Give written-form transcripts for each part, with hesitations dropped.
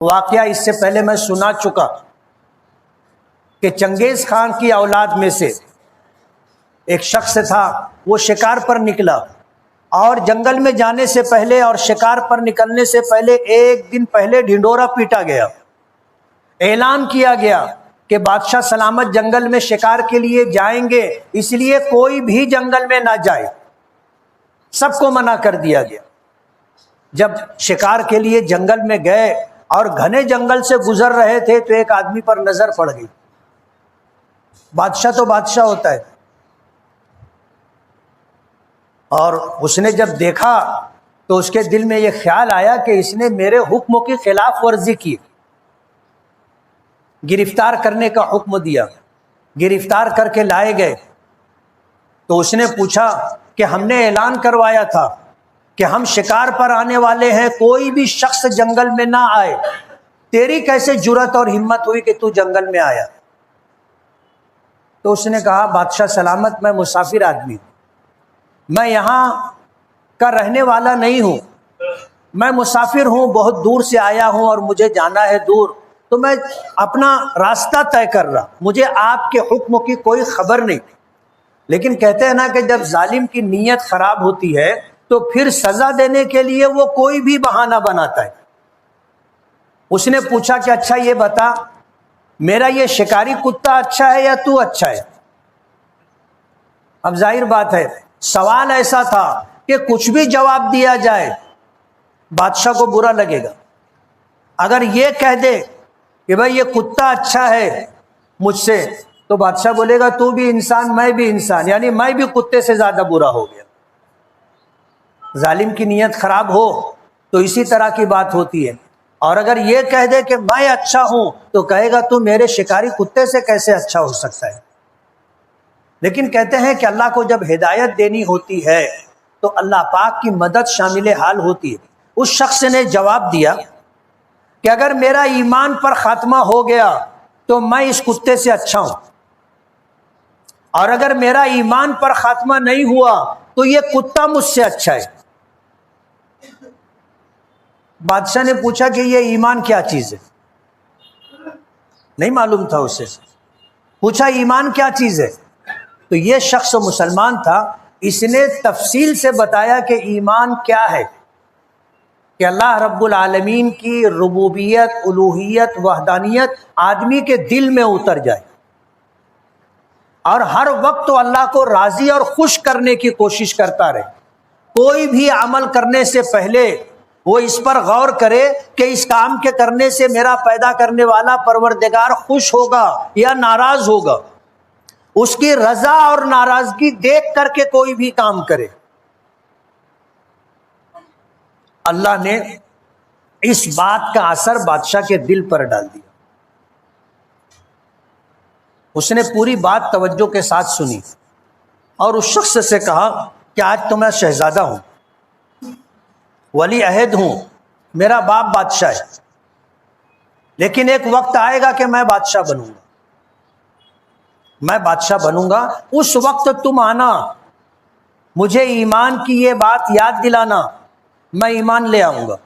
واقعہ اس سے پہلے میں سنا چکا کہ چنگیز خان کی اولاد میں سے ایک شخص تھا، وہ شکار پر نکلا اور جنگل میں جانے سے پہلے اور شکار پر نکلنے سے پہلے ایک دن پہلے ڈھنڈورا پیٹا گیا، اعلان کیا گیا کہ بادشاہ سلامت جنگل میں شکار کے لیے جائیں گے، اس لیے کوئی بھی جنگل میں نہ جائے، سب کو منع کر دیا گیا۔ جب شکار کے لیے جنگل میں گئے اور گھنے جنگل سے گزر رہے تھے تو ایک آدمی پر نظر پڑ گئی۔ بادشاہ تو بادشاہ ہوتا ہے، اور اس نے جب دیکھا تو اس کے دل میں یہ خیال آیا کہ اس نے میرے حکم کی خلاف ورزی کی، گرفتار کرنے کا حکم دیا۔ گرفتار کر کے لائے گئے تو اس نے پوچھا کہ ہم نے اعلان کروایا تھا کہ ہم شکار پر آنے والے ہیں، کوئی بھی شخص جنگل میں نہ آئے، تیری کیسے جرأت اور ہمت ہوئی کہ تو جنگل میں آیا؟ تو اس نے کہا بادشاہ سلامت میں مسافر آدمی ہوں، میں یہاں کا رہنے والا نہیں ہوں، میں مسافر ہوں، بہت دور سے آیا ہوں اور مجھے جانا ہے دور، تو میں اپنا راستہ طے کر رہا، مجھے آپ کے حکم کی کوئی خبر نہیں۔ لیکن کہتے ہیں نا کہ جب ظالم کی نیت خراب ہوتی ہے تو پھر سزا دینے کے لیے وہ کوئی بھی بہانہ بناتا ہے۔ اس نے پوچھا کہ اچھا یہ بتا، میرا یہ شکاری کتا اچھا ہے یا تو اچھا ہے؟ اب ظاہر بات ہے سوال ایسا تھا کہ کچھ بھی جواب دیا جائے بادشاہ کو برا لگے گا۔ اگر یہ کہہ دے کہ بھائی یہ کتا اچھا ہے مجھ سے، تو بادشاہ بولے گا تو بھی انسان میں بھی انسان، یعنی میں بھی کتے سے زیادہ برا ہو گیا۔ ظالم کی نیت خراب ہو تو اسی طرح کی بات ہوتی ہے، اور اگر یہ کہہ دے کہ میں اچھا ہوں تو کہے گا تو میرے شکاری کتے سے کیسے اچھا ہو سکتا ہے۔ لیکن کہتے ہیں کہ اللہ کو جب ہدایت دینی ہوتی ہے تو اللہ پاک کی مدد شامل حال ہوتی ہے۔ اس شخص نے جواب دیا کہ اگر میرا ایمان پر خاتمہ ہو گیا تو میں اس کتے سے اچھا ہوں، اور اگر میرا ایمان پر خاتمہ نہیں ہوا تو یہ کتا مجھ سے اچھا ہے۔ بادشاہ نے پوچھا کہ یہ ایمان کیا چیز ہے؟ نہیں معلوم تھا اسے، پوچھا ایمان کیا چیز ہے؟ تو یہ شخص مسلمان تھا، اس نے تفصیل سے بتایا کہ ایمان کیا ہے، کہ اللہ رب العالمین کی ربوبیت، الوہیت، وحدانیت آدمی کے دل میں اتر جائے، اور ہر وقت تو اللہ کو راضی اور خوش کرنے کی کوشش کرتا رہے۔ کوئی بھی عمل کرنے سے پہلے وہ اس پر غور کرے کہ اس کام کے کرنے سے میرا پیدا کرنے والا پروردگار خوش ہوگا یا ناراض ہوگا، اس کی رضا اور ناراضگی دیکھ کر کے کوئی بھی کام کرے۔ اللہ نے اس بات کا اثر بادشاہ کے دل پر ڈال دیا۔ اس نے پوری بات توجہ کے ساتھ سنی اور اس شخص سے کہا کہ آج تو میں شہزادہ ہوں، ولی عہد ہوں، میرا باپ بادشاہ ہے، لیکن ایک وقت آئے گا کہ میں بادشاہ بنوں گا، میں بادشاہ بنوں گا، اس وقت تم آنا، مجھے ایمان کی یہ بات یاد دلانا، میں ایمان لے آؤں گا۔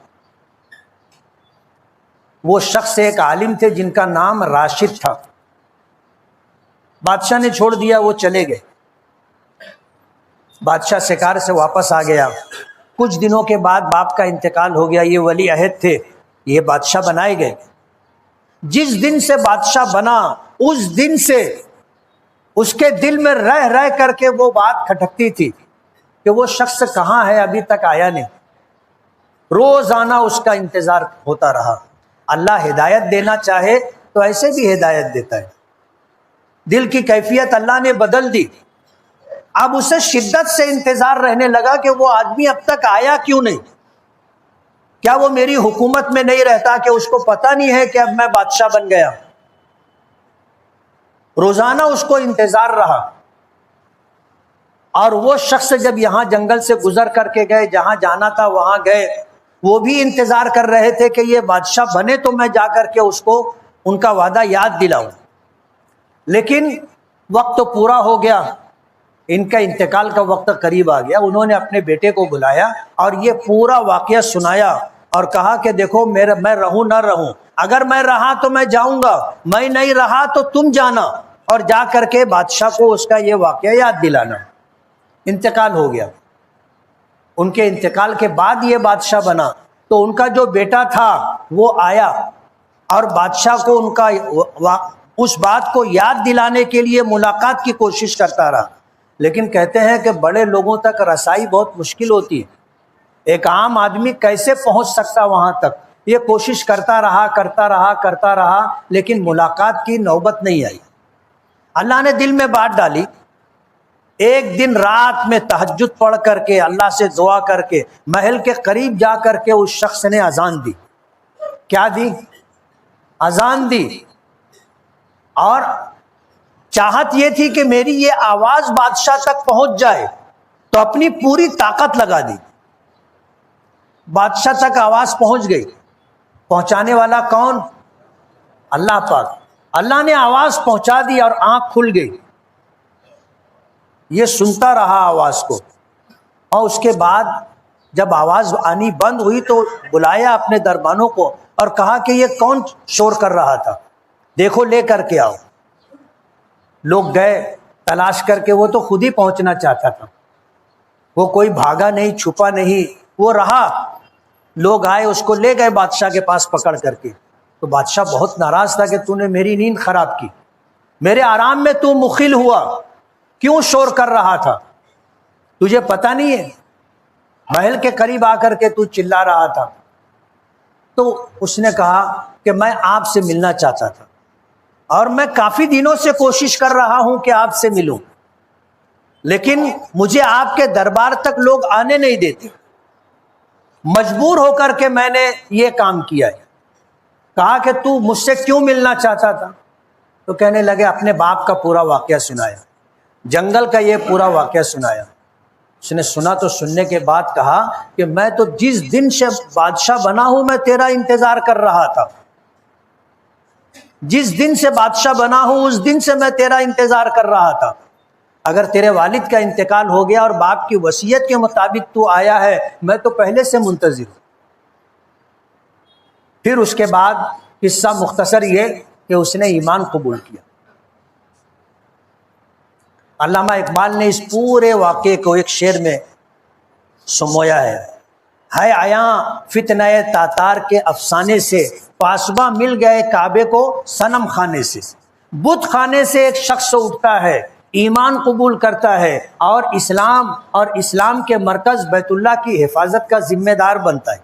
وہ شخص ایک عالم تھے جن کا نام راشد تھا۔ بادشاہ نے چھوڑ دیا، وہ چلے گئے۔ بادشاہ شکار سے واپس آ گیا۔ کچھ دنوں کے بعد باپ کا انتقال ہو گیا، یہ ولی عہد تھے، یہ بادشاہ بنائے گئے۔ جس دن سے بادشاہ بنا اس دن سے اس کے دل میں رہ رہ کر کے وہ بات کھٹکتی تھی کہ وہ شخص کہاں ہے، ابھی تک آیا نہیں۔ روزانہ اس کا انتظار ہوتا رہا۔ اللہ ہدایت دینا چاہے تو ایسے بھی ہدایت دیتا ہے۔ دل کی کیفیت اللہ نے بدل دی، اب اسے شدت سے انتظار رہنے لگا کہ وہ آدمی اب تک آیا کیوں نہیں؟ کیا وہ میری حکومت میں نہیں رہتا کہ اس کو پتہ نہیں ہے کہ اب میں بادشاہ بن گیا؟ روزانہ اس کو انتظار رہا، اور وہ شخص جب یہاں جنگل سے گزر کر کے گئے، جہاں جانا تھا وہاں گئے، وہ بھی انتظار کر رہے تھے کہ یہ بادشاہ بنے تو میں جا کر کے اس کو ان کا وعدہ یاد دلاؤں۔ لیکن وقت تو پورا ہو گیا، ان کا انتقال کا وقت قریب آ گیا۔ انہوں نے اپنے بیٹے کو بلایا اور یہ پورا واقعہ سنایا، اور کہا کہ دیکھو میں رہوں نہ رہوں، اگر میں رہا تو میں جاؤں گا، میں نہیں رہا تو تم جانا اور جا کر کے بادشاہ کو اس کا یہ واقعہ یاد دلانا۔ انتقال ہو گیا، ان کے انتقال کے بعد یہ بادشاہ بنا، تو ان کا جو بیٹا تھا وہ آیا اور بادشاہ کو ان کا اس بات کو یاد دلانے کے لیے ملاقات کی کوشش کرتا رہا، لیکن کہتے ہیں کہ بڑے لوگوں تک رسائی بہت مشکل ہوتی ہے، ایک عام آدمی کیسے پہنچ سکتا وہاں تک؟ یہ کوشش کرتا رہا، لیکن ملاقات کی نوبت نہیں آئی۔ اللہ نے دل میں بات ڈالی، ایک دن رات میں تہجد پڑھ کر کے اللہ سے دعا کر کے محل کے قریب جا کر کے اس شخص نے اذان دی۔ کیا دی؟ اذان دی، اور چاہت یہ تھی کہ میری یہ آواز بادشاہ تک پہنچ جائے، تو اپنی پوری طاقت لگا دی۔ بادشاہ تک آواز پہنچ گئی، پہنچانے والا کون؟ اللہ پاک۔ اللہ نے آواز پہنچا دی اور آنکھ کھل گئی، یہ سنتا رہا آواز کو، اور اس کے بعد جب آواز آنی بند ہوئی تو بلایا اپنے دربانوں کو اور کہا کہ یہ کون شور کر رہا تھا، دیکھو لے کر کے آؤ۔ لوگ گئے تلاش کر کے، وہ تو خود ہی پہنچنا چاہتا تھا، وہ کوئی بھاگا نہیں، چھپا نہیں، وہ رہا۔ لوگ آئے، اس کو لے گئے بادشاہ کے پاس پکڑ کر کے، تو بادشاہ بہت ناراض تھا کہ تو نے میری نیند خراب کی، میرے آرام میں تو مخل ہوا، کیوں شور کر رہا تھا؟ تجھے پتہ نہیں ہے محل کے قریب آ کر کے تو چلا رہا تھا؟ تو اس نے کہا کہ میں آپ سے ملنا چاہتا تھا، اور میں کافی دنوں سے کوشش کر رہا ہوں کہ آپ سے ملوں، لیکن مجھے آپ کے دربار تک لوگ آنے نہیں دیتے، مجبور ہو کر کے میں نے یہ کام کیا ہے۔ کہا کہ تو مجھ سے کیوں ملنا چاہتا تھا؟ تو کہنے لگے اپنے باپ کا پورا واقعہ سنایا، جنگل کا یہ پورا واقعہ سنایا۔ اس نے سنا تو سننے کے بعد کہا کہ میں تو جس دن سے بادشاہ بنا ہوں میں تیرا انتظار کر رہا تھا، جس دن سے بادشاہ بنا ہوں اس دن سے میں تیرا انتظار کر رہا تھا۔ اگر تیرے والد کا انتقال ہو گیا اور باپ کی وصیت کے مطابق تو آیا ہے، میں تو پہلے سے منتظر ہوں۔ پھر اس کے بعد قصہ مختصر یہ کہ اس نے ایمان قبول کیا۔ علامہ اقبال نے اس پورے واقعے کو ایک شعر میں سمویا ہے عیاں فتنہ تاتار کے افسانے سے، پاسباں مل گئے کعبے کو صنم خانے سے۔ بت خانے سے ایک شخص اٹھتا ہے، ایمان قبول کرتا ہے، اور اسلام کے مرکز بیت اللہ کی حفاظت کا ذمہ دار بنتا ہے۔